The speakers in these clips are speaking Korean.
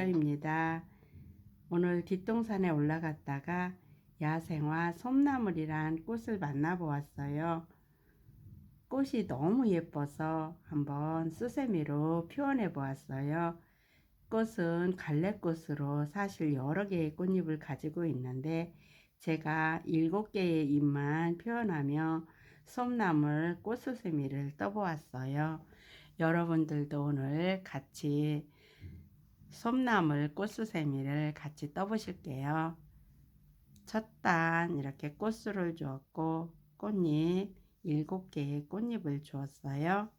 옥서입니다. 오늘 뒷동산에 올라갔다가 야생화 솜나물이란 꽃을 만나보았어요. 꽃이 너무 예뻐서 한번 수세미로 표현해 보았어요. 꽃은 갈래꽃으로 사실 여러 개의 꽃잎을 가지고 있는데 제가 7개의 잎만 표현하며 솜나물 꽃수세미를 떠보았어요. 여러분들도 오늘 같이 솜나물 꽃수세미를 같이 떠보실게요. 첫 단 이렇게 꽃수를 주었고 꽃잎 7개의 꽃잎을 주었어요.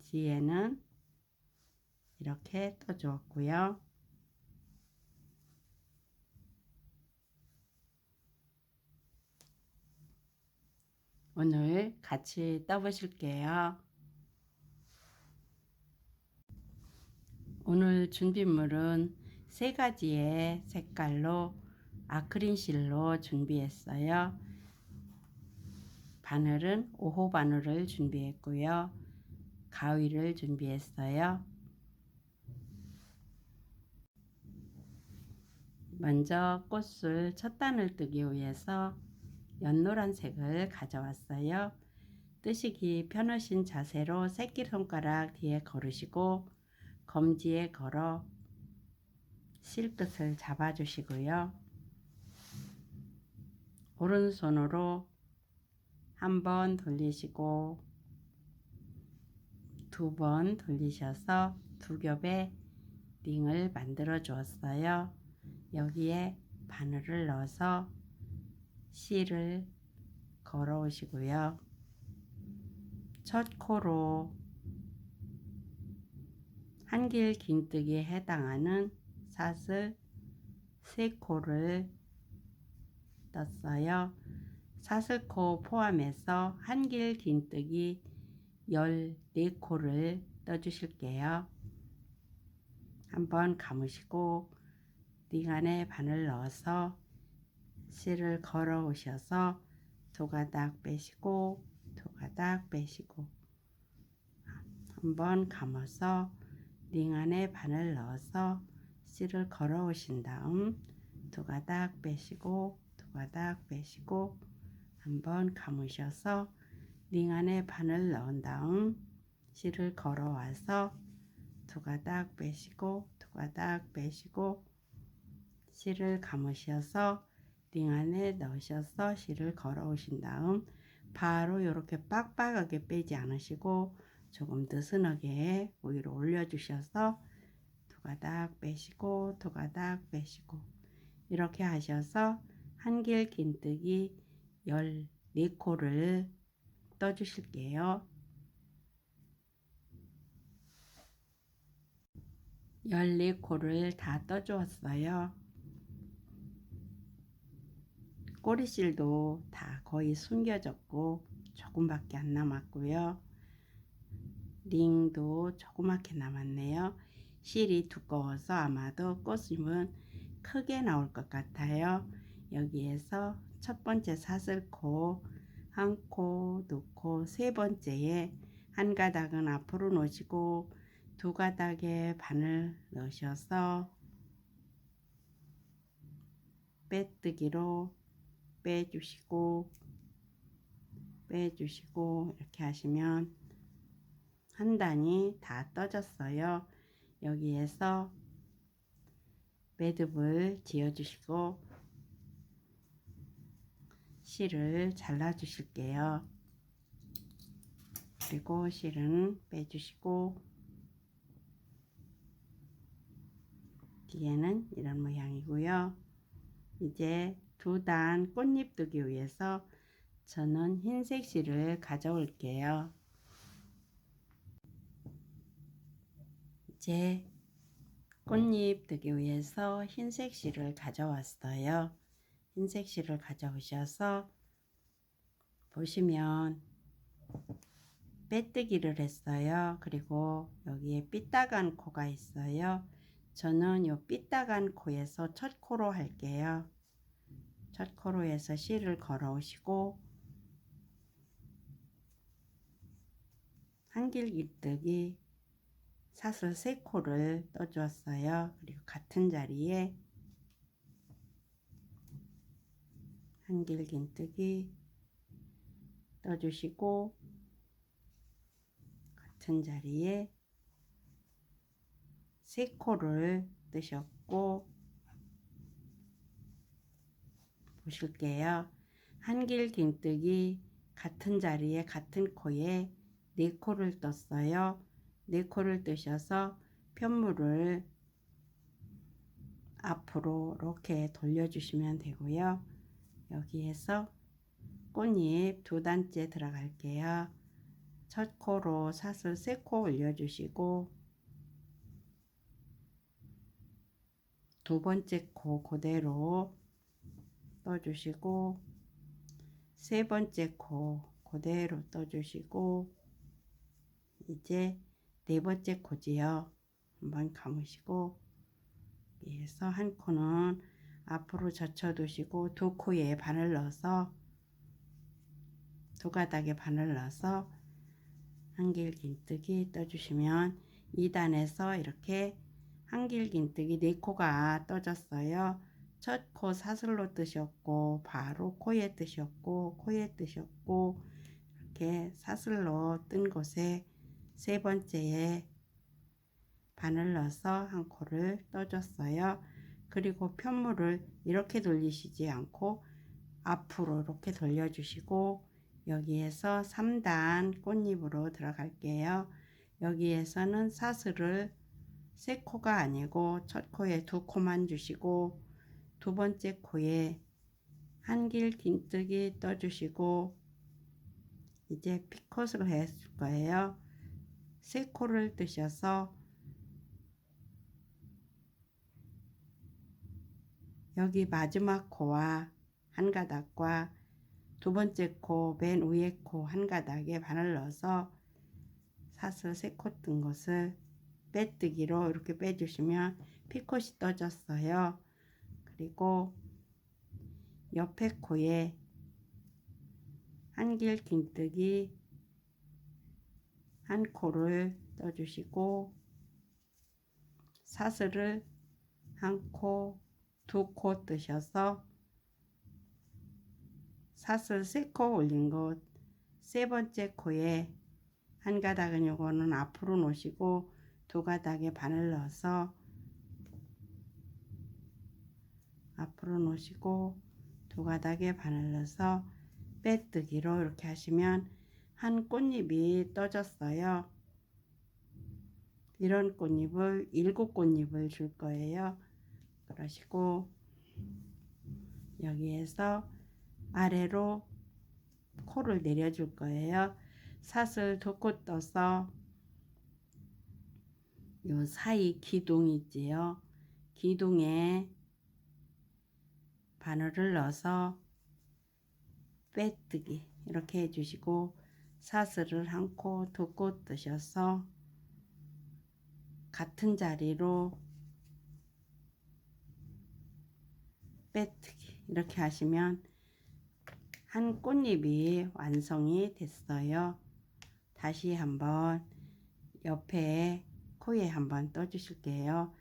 뒤에는 이렇게 떠주었고요. 오늘 같이 떠보실게요. 오늘 준비물은 3가지의 색깔로 아크릴실로 준비했어요. 바늘은 5호 바늘을 준비했고요. 가위를 준비했어요. 먼저 꽃을 첫 단을 뜨기 위해서 연노란색을 가져왔어요. 뜨시기 편하신 자세로 새끼손가락 뒤에 걸으시고 검지에 걸어 실끝을 잡아주시고요. 오른손으로 한 번 돌리시고 2번 돌리셔서 2겹의 링을 만들어 주었어요. 여기에 바늘을 넣어서 실을 걸어 오시고요. 첫 코로 한길 긴뜨기에 해당하는 사슬 3코를 떴어요. 사슬코 포함해서 한길 긴뜨기 14코를 떠주실게요. 한번 감으시고 링 안에 바늘 넣어서 실을 걸어 오셔서 2가닥 빼시고 2가닥 빼시고 한번 감아서 링 안에 바늘 넣어서 실을 걸어 오신 다음 2가닥 빼시고 2가닥 빼시고 한번 감으셔서 링 안에 바늘 넣은 다음 실을 걸어 와서 2가닥 빼시고 2가닥 빼시고 실을 감으셔서 링 안에 넣으셔서 실을 걸어 오신 다음 바로 이렇게 빡빡하게 빼지 않으시고 조금 느슨하게 위로 올려 주셔서 2가닥 빼시고 2가닥 빼시고 이렇게 하셔서 한길 긴뜨기 14코를 떠 주실게요. 14코를 다 떠 주었어요. 꼬리실도 다 거의 숨겨졌고 조금밖에 안 남았고요. 링도 조그맣게 남았네요. 실이 두꺼워서 아마도 꽃잎은 크게 나올 것 같아요. 여기에서 첫 번째 사슬코 한 코 넣고 세 번째에 한 가닥은 앞으로 놓으시고 2가닥에 바늘 넣으셔서 빼뜨기로 빼주시고 이렇게 하시면 한 단이 다 떠졌어요. 여기에서 매듭을 지어 주시고 실을 잘라 주실게요. 그리고 실은 빼주시고 뒤에는 이런 모양이고요. 이제 2단 꽃잎 뜨기 위해서 저는 흰색 실을 가져올게요. 이제 꽃잎 뜨기 위해서 흰색 실을 가져왔어요. 흰색 실을 가져오셔서 보시면 빼뜨기를 했어요. 그리고 여기에 삐딱한 코가 있어요. 저는 요 삐딱한 코에서 첫 코로 할게요. 첫 코로 해서 실을 걸어 오시고 한길 긴뜨기 사슬 3코를 떠주었어요. 그리고 같은 자리에 한길긴뜨기 떠주시고 같은 자리에 3코를 뜨셨고 보실게요. 한길긴뜨기 같은 자리에 같은 코에 4코를 떴어요. 4코를 뜨셔서 편물을 앞으로 이렇게 돌려주시면 되고요. 여기에서 꽃잎 2단째 들어갈게요. 첫 코로 사슬 3코 올려주시고 두 번째 코 그대로 떠주시고 세 번째 코 그대로 떠주시고 이제 네 번째 코지요. 한번 감으시고 여기에서 한 코는 앞으로 젖혀 두시고 두 코에 바늘 넣어서 두 가닥에 바늘 넣어서 한길긴뜨기 떠주시면 2단에서 이렇게 한길긴뜨기 4코가 떠졌어요. 첫 코 사슬로 뜨셨고 바로 코에 뜨셨고 코에 뜨셨고 이렇게 사슬로 뜬 곳에 세 번째에 바늘 넣어서 한 코를 떠줬어요. 그리고 편물을 이렇게 돌리시지 않고 앞으로 이렇게 돌려주시고 여기에서 3단 꽃잎으로 들어갈게요. 여기에서는 사슬을 3코가 아니고 첫 코에 2코만 주시고 두 번째 코에 한길긴뜨기 떠주시고 이제 피컷으로 해줄 거예요. 3코를 뜨셔서 여기 마지막 코와 한 가닥과 두 번째 코 맨 위에 코 한 가닥에 바늘 넣어서 사슬 3코 뜬 것을 빼뜨기로 이렇게 빼주시면 피컷이 떠졌어요. 그리고 옆에 코에 한길긴뜨기 한 코를 떠주시고 사슬을 한 코, 2코 뜨셔서 사슬 3코 올린 곳 세 번째 코에 한 가닥은 요거는 앞으로 놓으시고 두 가닥에 바늘 넣어서 앞으로 놓으시고 두 가닥에 바늘 넣어서 빼뜨기로 이렇게 하시면 한 꽃잎이 떠졌어요. 이런 꽃잎을 7꽃잎을 줄 거예요. 그러시고 여기에서 아래로 코를 내려줄 거예요. 사슬 2코 떠서 요 사이 기둥 있지요. 기둥에 바늘을 넣어서 빼뜨기 이렇게 해주시고 사슬을 한 코, 2코 뜨셔서 같은 자리로 빼뜨기 이렇게 하시면 한 꽃잎이 완성이 됐어요. 다시 한번 옆에 코에 한번 떠 주실게요.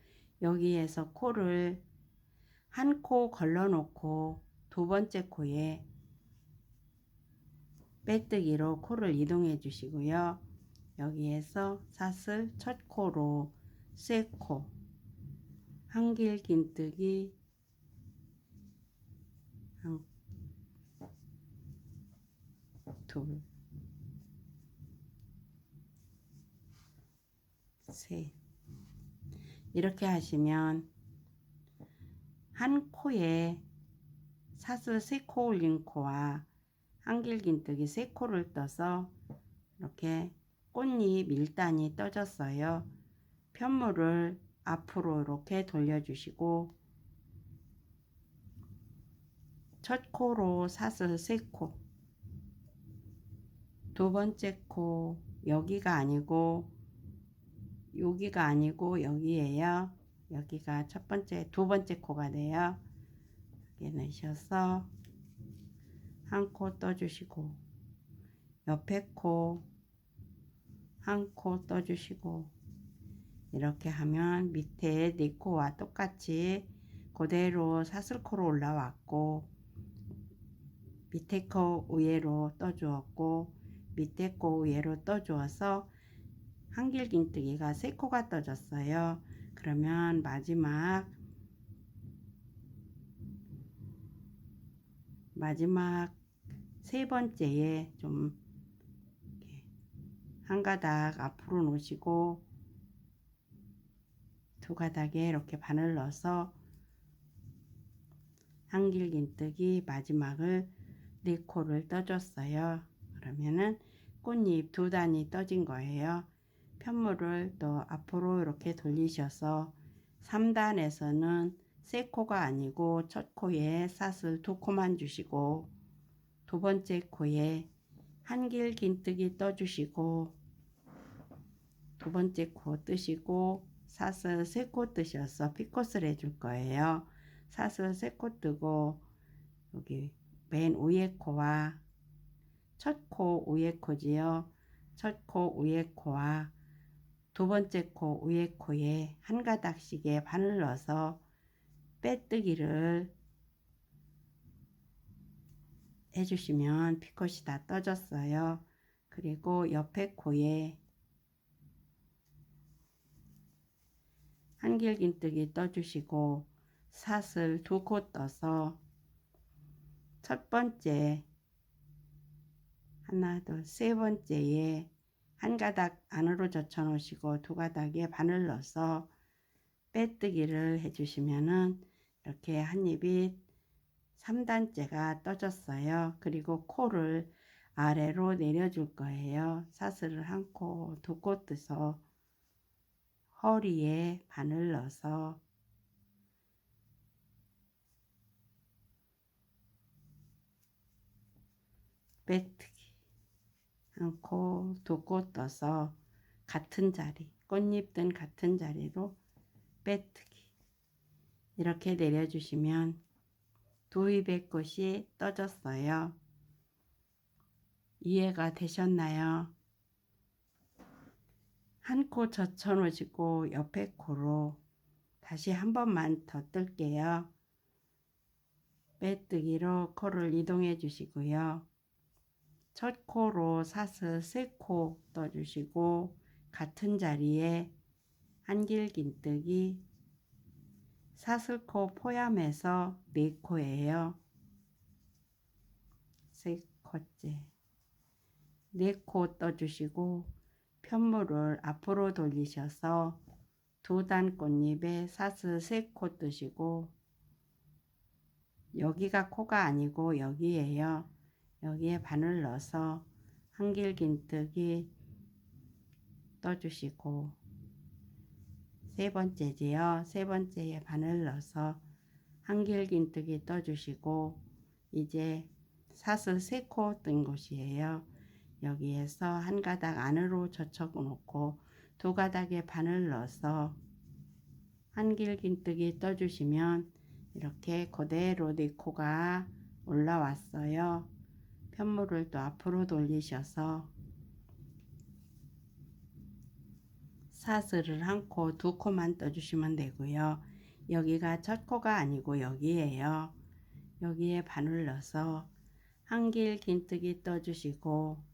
여기에서 코를 한 코 걸러 놓고 두 번째 코에 빼뜨기로 코를 이동해 주시고요. 여기에서 사슬 첫 코로 3코 한길긴뜨기 한, 둘, 셋 이렇게 하시면 한 코에 사슬 3코 올린 코와 한길긴뜨기 3코를 떠서 이렇게 꽃잎 1단이 떠졌어요. 편물을 앞으로 이렇게 돌려주시고 첫 코로 사슬 3코 두 번째 코 여기가 아니고 여기가 아니고 여기에요. 여기가 첫 번째 두 번째 코가 돼요. 여기 넣으셔서 한 코 떠주시고 옆에 코 한 코 떠주시고 이렇게 하면 밑에 네 코와 똑같이 그대로 사슬코로 올라왔고, 밑에 코 위로 떠주었고, 밑에 코 위로 떠주어서 한길긴뜨기가 3코가 떠졌어요. 그러면 마지막 세 번째에 좀 한 가닥 앞으로 놓으시고 두 가닥에 이렇게 바늘 넣어서 한길긴뜨기 마지막을 4코를 떠줬어요. 그러면은 꽃잎 2단이 떠진 거예요. 편물을 또 앞으로 이렇게 돌리셔서 3단에서는 3코가 아니고 첫 코에 사슬 2코만 주시고, 두 번째 코에 한길긴뜨기 떠주시고, 두 번째 코 뜨시고 사슬 3코 뜨셔서 피콧을 해줄 거예요. 사슬 3코 뜨고 여기 맨 위에 코와 첫 코 위에 코지요. 첫 코 위에 코와 두 번째 코 위에 코에 한 가닥씩의 바늘 넣어서 빼뜨기를 해주시면 피콧이 다 떠졌어요. 그리고 옆에 코에 한길긴뜨기 떠주시고 사슬 2코 떠서 첫 번째 하나 둘 세 번째에 한 가닥 안으로 젖혀 놓으시고 두 가닥에 바늘 넣어서 빼뜨기를 해주시면은 이렇게 한 잎이 3단째가 떠졌어요. 그리고 코를 아래로 내려줄 거예요. 사슬을 1코, 2코 떠서 허리에 바늘 넣어서 빼뜨기 1코, 2코 떠서 같은 자리, 꽃잎 든 같은 자리로 빼뜨기 이렇게 내려주시면 두 잎의 꽃이 떠졌어요. 이해가 되셨나요? 한 코 젖혀 놓으시고 옆에 코로 다시 한 번만 더 뜰게요. 빼뜨기로 코를 이동해 주시고요. 첫 코로 사슬 3코 떠주시고 같은 자리에 한길긴뜨기 사슬코 포함해서 4코예요. 3코째 4코 떠주시고 편물을 앞으로 돌리셔서 2단 꽃잎에 사슬 3코 뜨시고, 여기가 코가 아니고 여기에요. 여기에 바늘 넣어서 한길긴뜨기 떠주시고, 세 번째지요. 세 번째에 바늘 넣어서 한길긴뜨기 떠주시고, 이제 사슬 3코 뜬 곳이에요. 여기에서 한 가닥 안으로 젖혀 놓고 두 가닥에 바늘 넣어서 한길긴뜨기 떠주시면 이렇게 그대로 4코가 올라왔어요. 편물을 또 앞으로 돌리셔서 사슬을 1코, 2코만 떠주시면 되고요. 여기가 첫 코가 아니고 여기에요. 여기에 바늘 넣어서 한길긴뜨기 떠주시고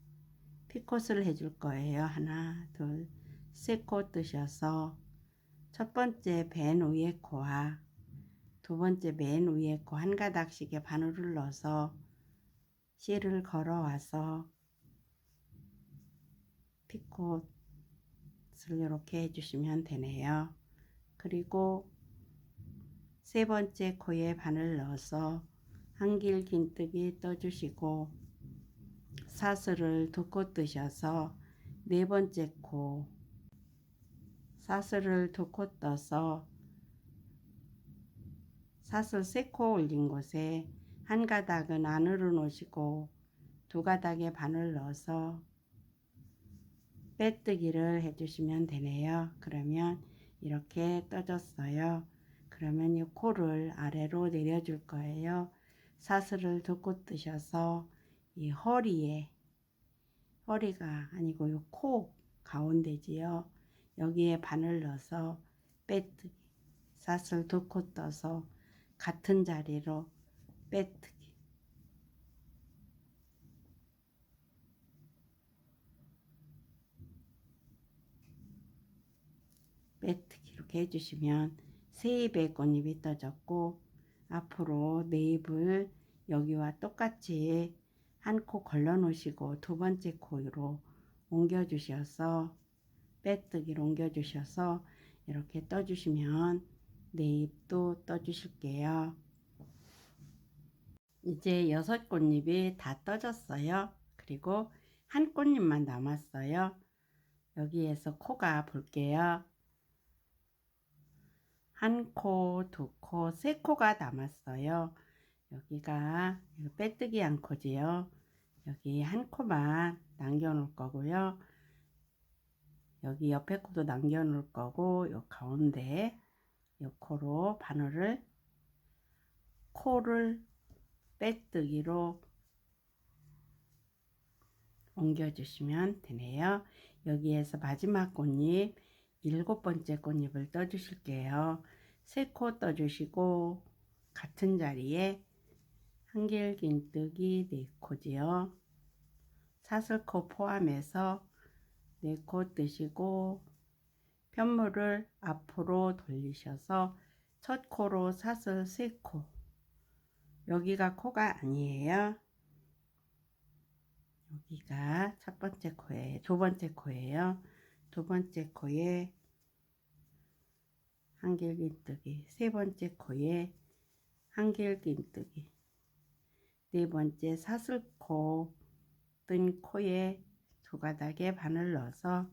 피콧을 해줄 거예요. 하나, 둘, 3코 뜨셔서 첫 번째 맨 위에 코와 두 번째 맨 위에 코 한 가닥씩의 바늘을 넣어서 실을 걸어와서 피콧을 이렇게 해주시면 되네요. 그리고 세 번째 코에 바늘 넣어서 한길긴뜨기 떠주시고 사슬을 2코 뜨셔서 네 번째 코 사슬을 2코 떠서 사슬 3코 올린 곳에 한 가닥은 안으로 놓으시고 두 가닥에 바늘 넣어서 빼뜨기를 해주시면 되네요. 그러면 이렇게 떠졌어요. 그러면 이 코를 아래로 내려줄 거예요. 사슬을 2코 뜨셔서 이 허리가 아니고 이 코 가운데지요. 여기에 바늘 넣어서 빼뜨기. 사슬 2코 떠서 같은 자리로 빼뜨기. 빼뜨기 이렇게 해주시면 새 잎의 꽃잎이 떠졌고, 앞으로 네 잎을 여기와 똑같이 한 코 걸러 놓으시고 두 번째 코로 옮겨 주셔서 빼뜨기로 옮겨 주셔서 이렇게 떠 주시면 네 잎도 떠 주실게요. 이제 6꽃잎이 다 떠졌어요. 그리고 한 꽃잎만 남았어요. 여기에서 코가 볼게요. 한 코, 2코, 3코가 남았어요. 여기가 빼뜨기 한 코지요. 여기 한 코만 남겨 놓을 거고요. 여기 옆에 코도 남겨 놓을 거고, 요 가운데 요 코로 바늘을 코를 빼뜨기로 옮겨 주시면 되네요. 여기에서 마지막 꽃잎 7번째 꽃잎을 떠 주실게요. 3코 떠 주시고 같은 자리에 한길긴뜨기 4코지요. 사슬코 포함해서 4코 뜨시고 편물을 앞으로 돌리셔서 첫 코로 사슬 3코. 여기가 코가 아니에요. 여기가 첫 번째 코에 두 번째 코예요. 두 번째 코에 한길긴뜨기, 세 번째 코에 한길긴뜨기, 네 번째 사슬코 뜬 코에 두 가닥에 바늘 넣어서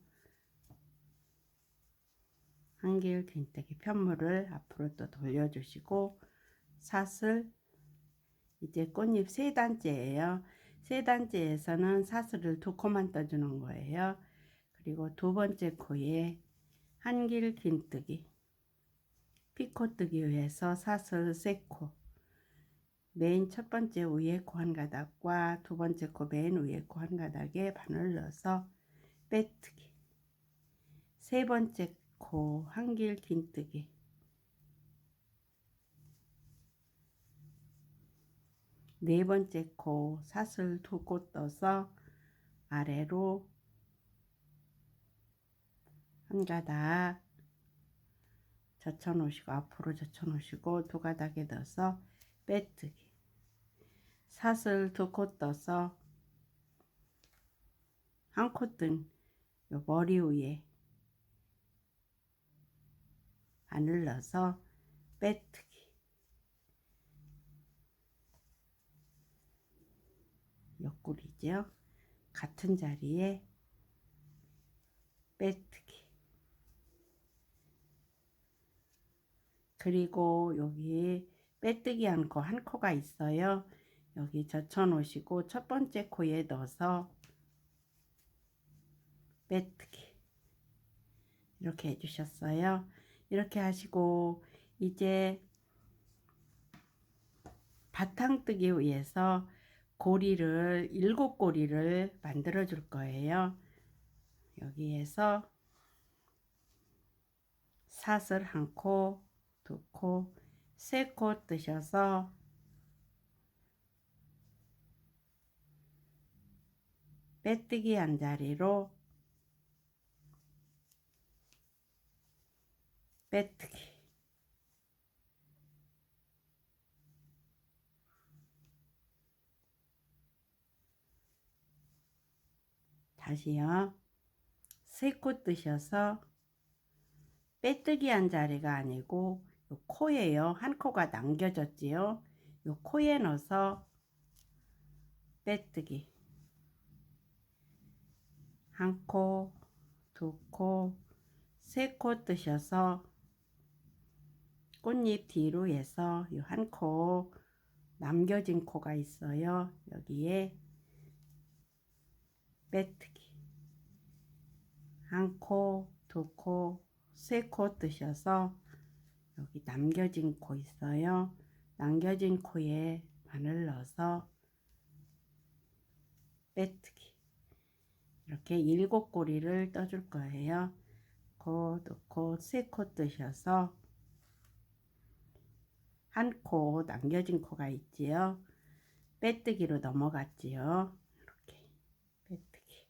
한길긴뜨기 편물을 앞으로 또 돌려주시고 사슬, 이제 꽃잎 3단째예요. 3단째에서는 사슬을 2코만 떠주는 거예요. 그리고 두 번째 코에 한길긴뜨기, 피코뜨기 위해서 사슬 3코, 맨 첫 번째 위에 코 한 가닥과 두 번째 코 맨 위에 코 한 가닥에 바늘 넣어서 빼뜨기, 세 번째 코 한길긴뜨기, 네 번째 코 사슬 2코 떠서 아래로 한 가닥 젖혀 놓으시고 앞으로 젖혀 놓으시고 두 가닥에 넣어서 빼뜨기, 사슬 2코 떠서 한 코 뜬 요 머리 위에 바늘 넣어서 빼뜨기, 옆구리죠. 같은 자리에 빼뜨기. 그리고 여기 빼뜨기 한 코, 한 코가 있어요. 여기 젖혀 놓으시고 첫 번째 코에 넣어서 빼뜨기 이렇게 해주셨어요. 이렇게 하시고 이제 바탕뜨기 위해서 고리를 7고리를 만들어 줄 거예요. 여기에서 사슬 1코, 2코, 3코 뜨셔서 빼뜨기 한 자리로 빼뜨기, 다시요. 3코 뜨셔서 빼뜨기 한 자리가 아니고 요 코예요. 한 코가 남겨졌지요. 요 코에 넣어서 빼뜨기, 한 코, 2코, 3코 뜨셔서 꽃잎 뒤로 해서 요 한 코 남겨진 코가 있어요. 여기에 빼뜨기, 한 코, 2코, 3코 뜨셔서 여기 남겨진 코 있어요. 남겨진 코에 바늘 넣어서 빼뜨기, 이렇게 7고리를 떠줄 거예요. 코, 두 코, 세 코 뜨셔서 한 코 남겨진 코가 있지요. 빼뜨기로 넘어갔지요. 이렇게 빼뜨기.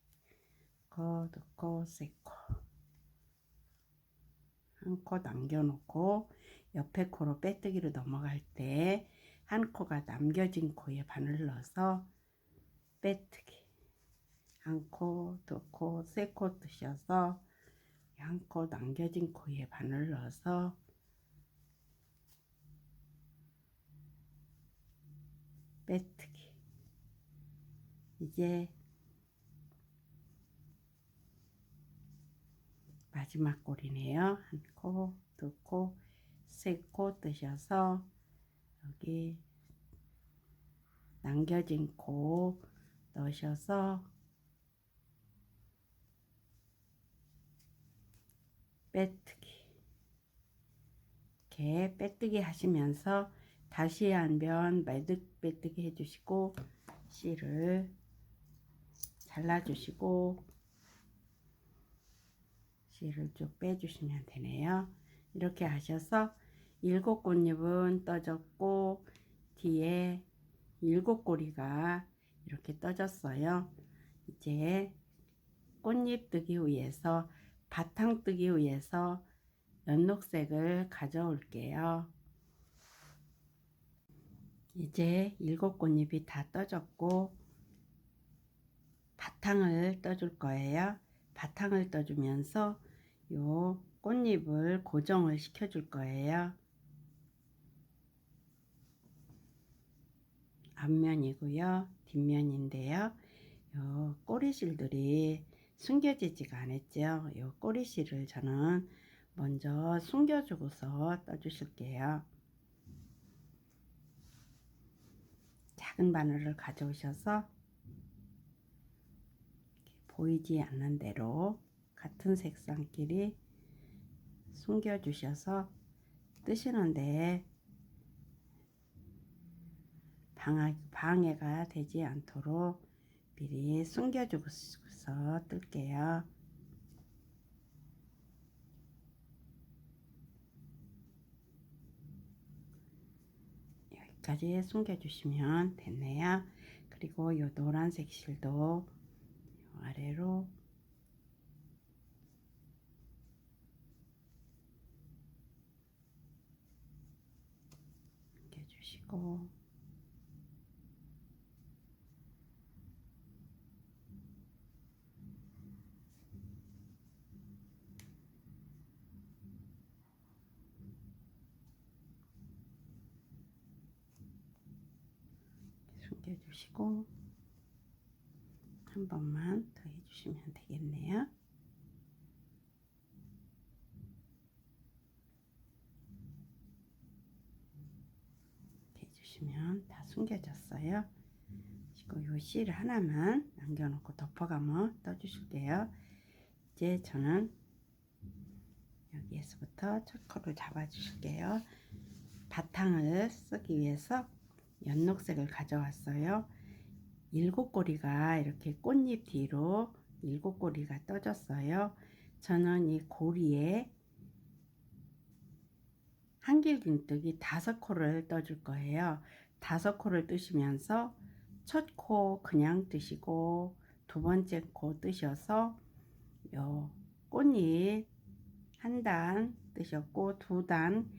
코, 두 코, 세 코. 한 코 남겨놓고 옆에 코로 빼뜨기로 넘어갈 때 한 코가 남겨진 코에 바늘 넣어서 빼뜨기. 한 코, 두 코, 세 코 뜨셔서 한 코 남겨진 코에 바늘 넣어서 빼뜨기. 이제 마지막 꼬리네요. 한 코, 두 코, 세 코 뜨셔서 여기 남겨진 코 넣으셔서 빼뜨기. 이렇게 빼뜨기 하시면서 다시 한 번 매듭 빼뜨기 해주시고 실을 잘라주시고 실을 쭉 빼주시면 되네요. 이렇게 하셔서 7꽃잎은 떠졌고 뒤에 7꼬리가 이렇게 떠졌어요. 이제 꽃잎 뜨기 위해서 바탕 뜨기 위해서 연녹색을 가져올게요. 이제 7꽃잎이 다 떠졌고 바탕을 떠줄 거예요. 바탕을 떠주면서 요 꽃잎을 고정을 시켜줄 거예요. 앞면이고요. 뒷면인데요. 요 꼬리실들이 숨겨지지가 않았죠. 요 꼬리실을 저는 먼저 숨겨주고서 떠주실게요. 작은 바늘을 가져오셔서 보이지 않는 대로 같은 색상끼리 숨겨주셔서 뜨시는데 방해가 되지 않도록 미리 숨겨주고서 뜰게요. 여기까지 숨겨주시면 됐네요. 그리고 이 노란색 실도 아래로 숨겨주시고 숨겨주시고 한 번만 더 해주시면 되겠네요. 이렇게 해주시면 다 숨겨졌어요. 그리고 이 실 하나만 남겨놓고 덮어가면 떠주실게요. 이제 저는 여기에서부터 첫 코를 잡아 주실게요. 바탕을 쓰기 위해서 연녹색을 가져왔어요. 7꼬리가 이렇게 꽃잎 뒤로 7꼬리가 떠졌어요. 저는 이 고리에 한길긴뜨기 5코를 떠줄 거예요. 5코를 뜨시면서 첫 코 그냥 뜨시고 두 번째 코 뜨셔서 요 꽃잎 한 단 뜨셨고 두 단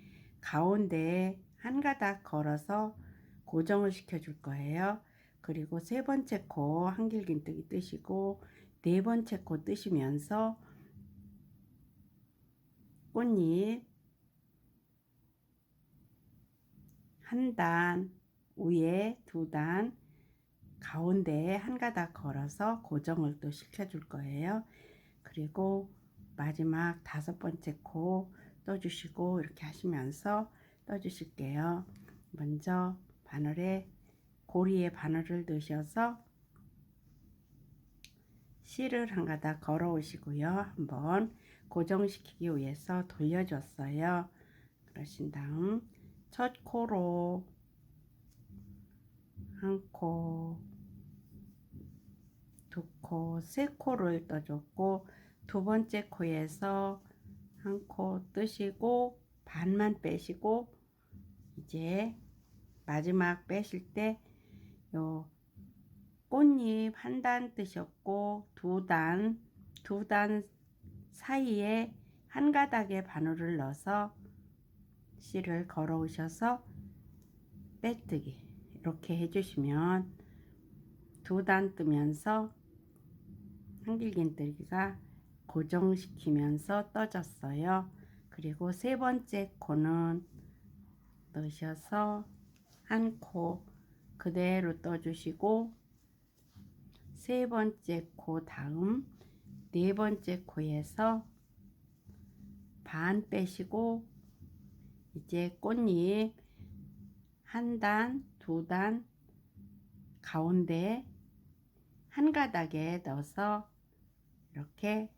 가운데 한 가닥 걸어서 고정을 시켜 줄 거예요. 그리고 세 번째 코 한길긴뜨기 뜨시고 네 번째 코 뜨시면서 꽃잎 한 단 위에 두 단 가운데에 한 가닥 걸어서 고정을 또 시켜 줄 거예요. 그리고 마지막 5번째 코 떠주시고 이렇게 하시면서 떠주실게요. 먼저 바늘에 고리에 바늘을 넣으셔서 실을 한 가닥 걸어 오시고요. 한번 고정시키기 위해서 돌려줬어요. 그러신 다음 첫 코로 한 코, 두 코, 세 코를 떠줬고 두 번째 코에서 한 코 뜨시고 반만 빼시고 이제 마지막 빼실 때 요 꽃잎 한 단 뜨셨고 두 단 사이에 한 가닥의 바늘을 넣어서 실을 걸어 오셔서 빼뜨기 이렇게 해주시면 두 단 뜨면서 한길긴뜨기가 고정시키면서 떠졌어요. 그리고 세 번째 코는 넣으셔서 한 코 그대로 떠주시고 세 번째 코 다음 네 번째 코에서 반 빼시고 이제 꽃잎 한 단, 두 단 가운데 한 가닥에 넣어서 이렇게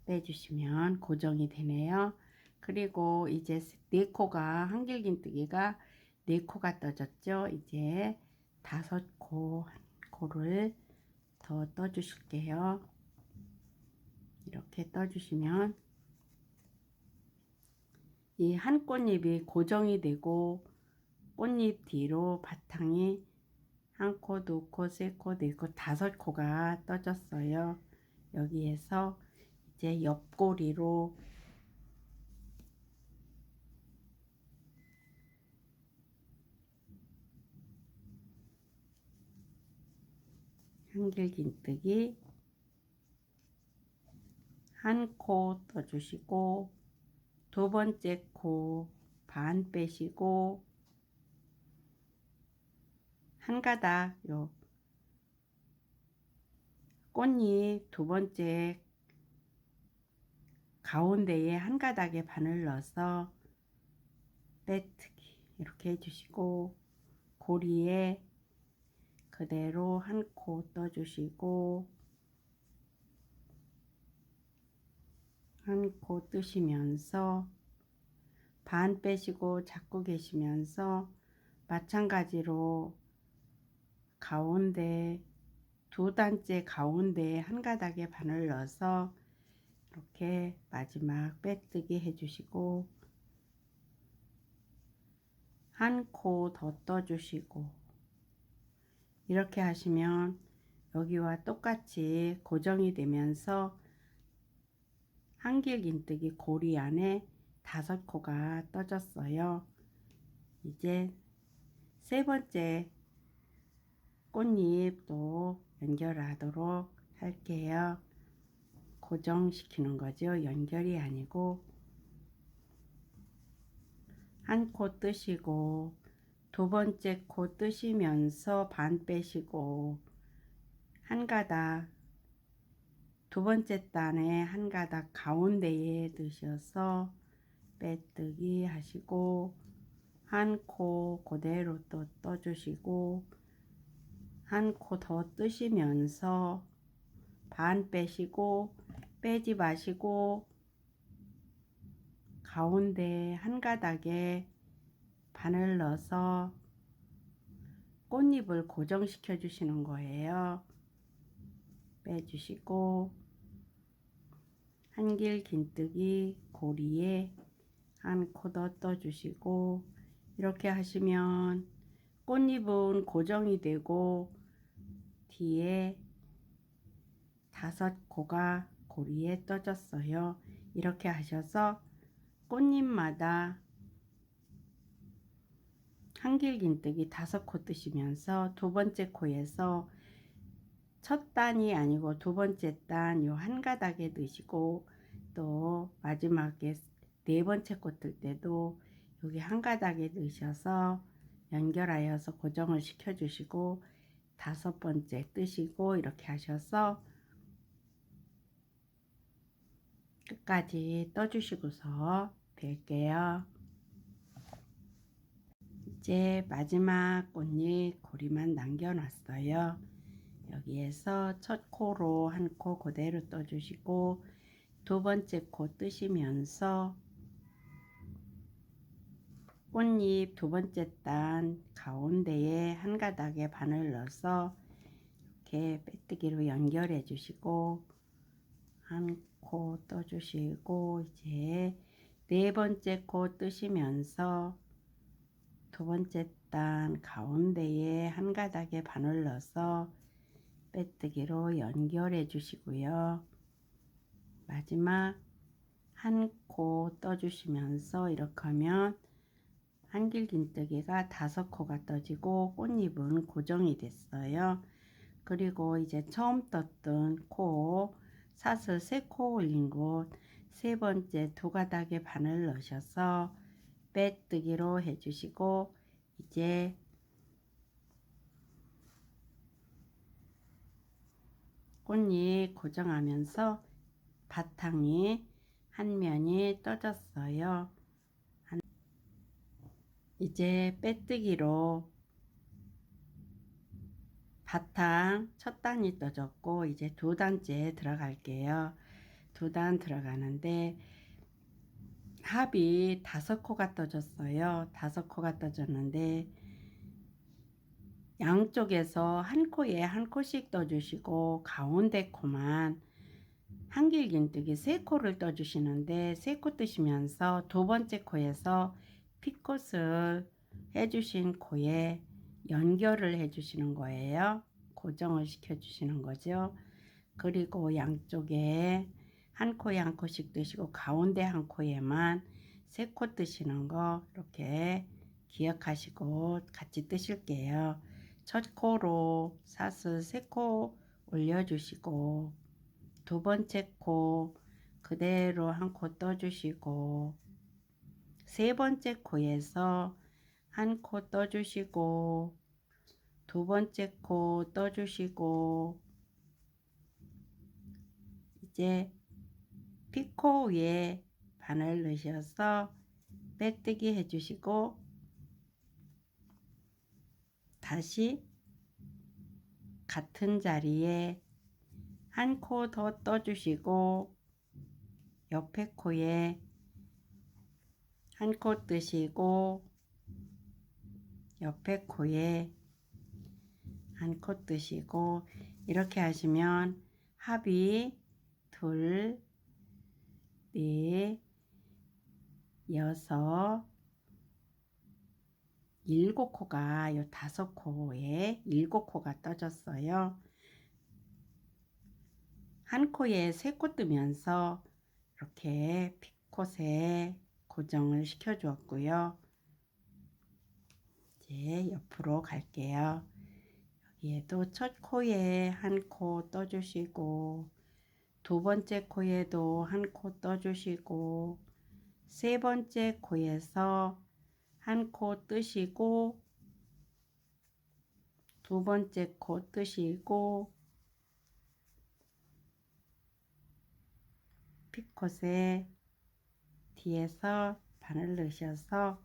빼주시면 고정이 되네요. 그리고 이제 네 코가 한길긴뜨기가 네 코가 떠졌죠. 이제 다섯 코를 더 떠주실게요. 이렇게 떠주시면 이 한 꽃잎이 고정이 되고 꽃잎 뒤로 바탕이 한 코, 두 코, 세 코, 네 코, 다섯 코가 떠졌어요. 여기에서 이제 옆꼬리로 한길긴뜨기 한 코 떠주시고 두 번째 코 반 빼시고 한 가닥 요 꽃잎 두 번째 가운데에 한 가닥에 바늘 넣어서 빼뜨기 이렇게 해주시고 고리에 그대로 한 코 떠주시고 한 코 뜨시면서 반 빼시고 잡고 계시면서 마찬가지로 가운데 두 단째 가운데에 한 가닥에 바늘 넣어서 이렇게 마지막 빼뜨기 해주시고 한 코 더 떠주시고 이렇게 하시면 여기와 똑같이 고정이 되면서 한길긴뜨기 고리 안에 다섯 코가 떠졌어요. 이제 세 번째 꽃잎도 연결하도록 할게요. 고정시키는 거죠. 연결이 아니고 한 코 뜨시고 두 번째 코 뜨시면서 반 빼시고 한 가닥 두 번째 단에 한 가닥 가운데에 넣으셔서 빼뜨기 하시고 한 코 그대로 또 떠주시고 한 코 더 뜨시면서 반 빼시고 빼지 마시고 가운데 한 가닥에 바늘 넣어서 꽃잎을 고정시켜 주시는 거예요. 빼주시고 한길긴뜨기 고리에 한 코 더 떠주시고 이렇게 하시면 꽃잎은 고정이 되고 뒤에 다섯 코가 고리에 떠졌어요. 이렇게 하셔서 꽃잎마다 한길긴뜨기 다섯 코 뜨시면서 두 번째 코에서 첫 단이 아니고 두 번째 단 요 한 가닥에 넣으시고 또 마지막에 네 번째 코 뜰 때도 여기 한 가닥에 넣으셔서 연결하여서 고정을 시켜 주시고 다섯 번째 뜨시고 이렇게 하셔서 끝까지 떠주시고서 뵐게요. 이제 마지막 꽃잎 고리만 남겨놨어요. 여기에서 첫 코로 한 코 그대로 떠주시고 두 번째 코 뜨시면서 꽃잎 두 번째 단 가운데에 한 가닥에 바늘 넣어서 이렇게 빼뜨기로 연결해 주시고 한 코 떠주시고 이제 네 번째 코 뜨시면서 두 번째 단 가운데에 한 가닥에 바늘 넣어서 빼뜨기로 연결해 주시고요. 마지막 한 코 떠주시면서 이렇게 하면 한길긴뜨기가 5코가 떠지고 꽃잎은 고정이 됐어요. 그리고 이제 처음 떴던 코 사슬 3코 올린 곳 세 번째 두 가닥에 바늘 넣으셔서 빼뜨기로 해주시고 이제 꽃잎 고정하면서 바탕이 한 면이 떠졌어요. 이제 빼뜨기로 바탕 첫 단이 떠졌고 이제 두 단째 들어갈게요. 두 단 들어가는데 합이 5코가 떠졌어요. 5코가 떠졌는데 양쪽에서 한 코에 한 코씩 떠주시고 가운데 코만 한길긴뜨기 3코를 떠주시는데 3코 뜨시면서 두 번째 코에서 핏꽃을 해주신 코에 연결을 해주시는 거예요. 고정을 시켜주시는 거죠. 그리고 양쪽에 한 코에 한 코씩 뜨시고 가운데 한 코에만 3코 뜨시는 거 이렇게 기억하시고 같이 뜨실게요. 첫 코로 사슬 3코 올려주시고 두 번째 코 그대로 한 코 떠주시고 세 번째 코에서 한 코 떠주시고 두 번째 코 떠주시고 이제 피코 위에 바늘 넣으셔서 빼뜨기 해주시고 다시 같은 자리에 한 코 더 떠주시고 옆에 코에 한 코 뜨시고 옆에 코에 한 코 뜨시고 이렇게 하시면 합이 2, 4, 6, 7코가 요 5코에 7코가 떠졌어요. 한 코에 3코 뜨면서 이렇게 핏꽃에 고정을 시켜 주었고요. 이제 옆으로 갈게요. 여기에도 첫 코에 한 코 떠주시고 두 번째 코에도 한 코 떠주시고 세 번째 코에서 한 코 뜨시고 두 번째 코 뜨시고 핏꽃에 뒤에서 바늘 넣으셔서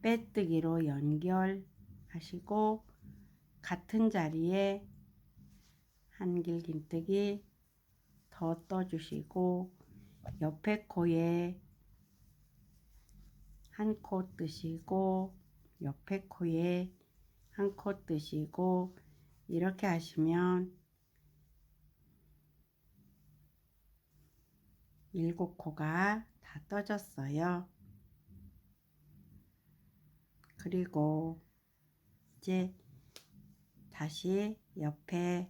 빼뜨기로 연결하시고 같은 자리에 한길긴뜨기 더 떠주시고 옆에 코에 한 코 뜨시고 옆에 코에 한 코 뜨시고 이렇게 하시면 7코가 다 떠졌어요. 그리고 이제 다시 옆에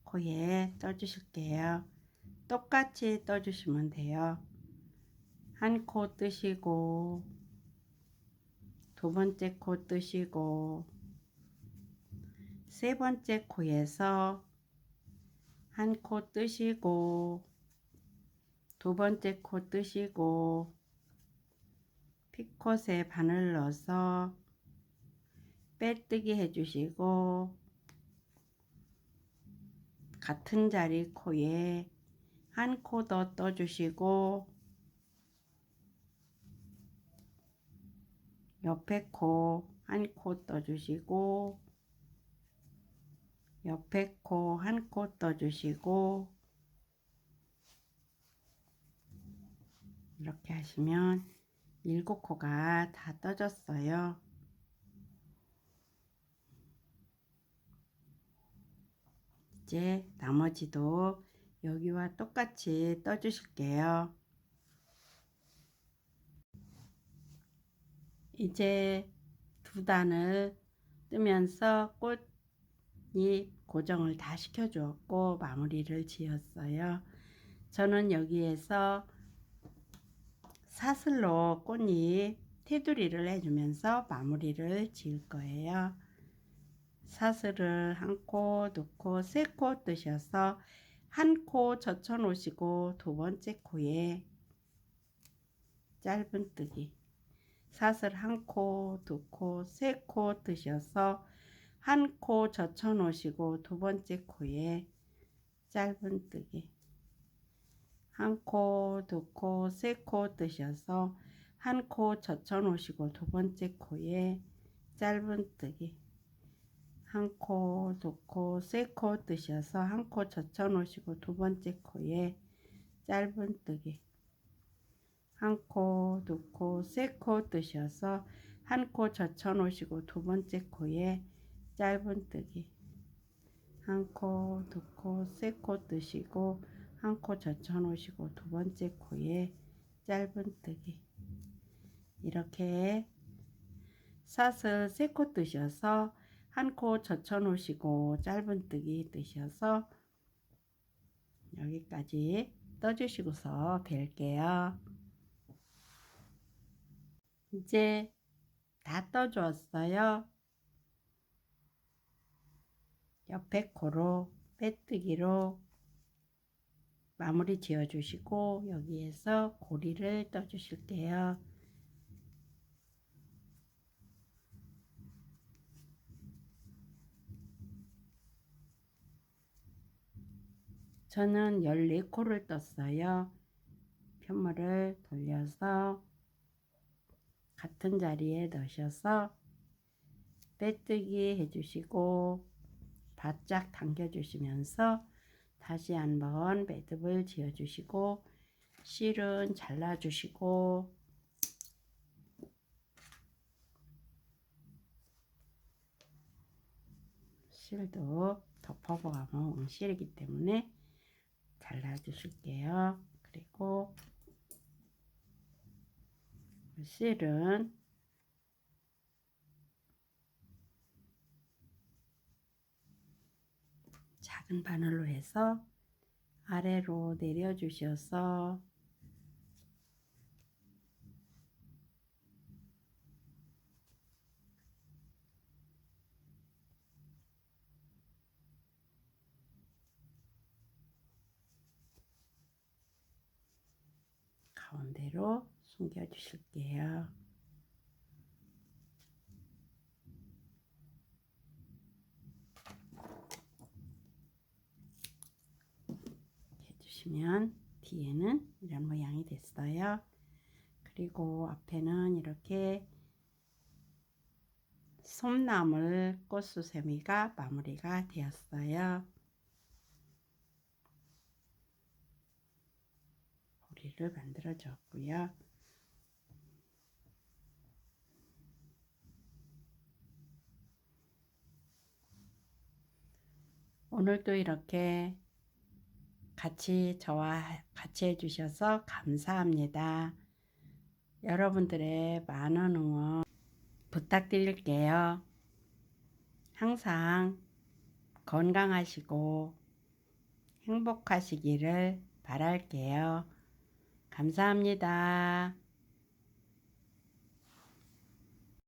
코에 떠주실게요. 똑같이 떠주시면 돼요. 한 코 뜨시고 두 번째 코 뜨시고 세 번째 코에서 한 코 뜨시고 두 번째 코 뜨시고 핏꽃에 바늘 넣어서 빼뜨기 해주시고 같은 자리 코에 한 코 더 떠주시고 옆에 코 한 코 떠주시고 옆에 코 한 코 떠주시고 이렇게 하시면 7코가 다 떠졌어요. 이제 나머지도 여기와 똑같이 떠주실게요. 이제 두 단을 뜨면서 꽃이 고정을 다 시켜 주었고 마무리를 지었어요. 저는 여기에서 사슬로 꽃잎 테두리를 해주면서 마무리를 지을 거예요. 사슬을 한 코, 두 코, 세 코 뜨셔서 한 코 젖혀 놓으시고 두 번째 코에 짧은 뜨기, 사슬 한 코, 두 코, 세 코 뜨셔서 한 코 젖혀 놓으시고 두 번째 코에 짧은 뜨기, 한 코, 두 코, 세 코 뜨셔서 한 코 젖혀 놓으시고 두 번째 코에 짧은 뜨기, 한 코, 두 코, 세 코 뜨셔서 한 코 젖혀 놓으시고 두 번째 코에 짧은 뜨기, 한 코, 두 코, 세 코 뜨셔서 한 코 젖혀 놓으시고 두 번째 코에 짧은 뜨기, 한 코, 두 코, 세 코 뜨시고 한 코 젖혀 놓으시고 두 번째 코에 짧은 뜨기. 이렇게 사슬 세 코 뜨셔서 한 코 젖혀 놓으시고 짧은 뜨기 뜨셔서 여기까지 떠주시고서 벨게요. 이제 다 떠주었어요. 옆에 코로 빼뜨기로 마무리 지어 주시고 여기에서 고리를 떠 주실게요. 저는 14코를 떴어요. 편물을 돌려서 같은 자리에 넣으셔서 빼뜨기 해주시고 바짝 당겨 주시면서 다시 한번 매듭을 지어 주시고 실은 잘라 주시고 실도 덮어보면 웅실이기 때문에 잘라 주실게요. 그리고 실은 작은 바늘로 해서 아래로 내려 주셔서 가운데로 숨겨 주실게요. 해주시면 뒤에는 이런 모양이 됐어요. 그리고 앞에는 이렇게 솜나물 꽃수세미가 마무리가 되었어요. 고리를 만들어 줬고요. 오늘도 이렇게 저와 같이 해주셔서 감사합니다. 여러분들의 많은 응원 부탁드릴게요. 항상 건강하시고 행복하시기를 바랄게요. 감사합니다.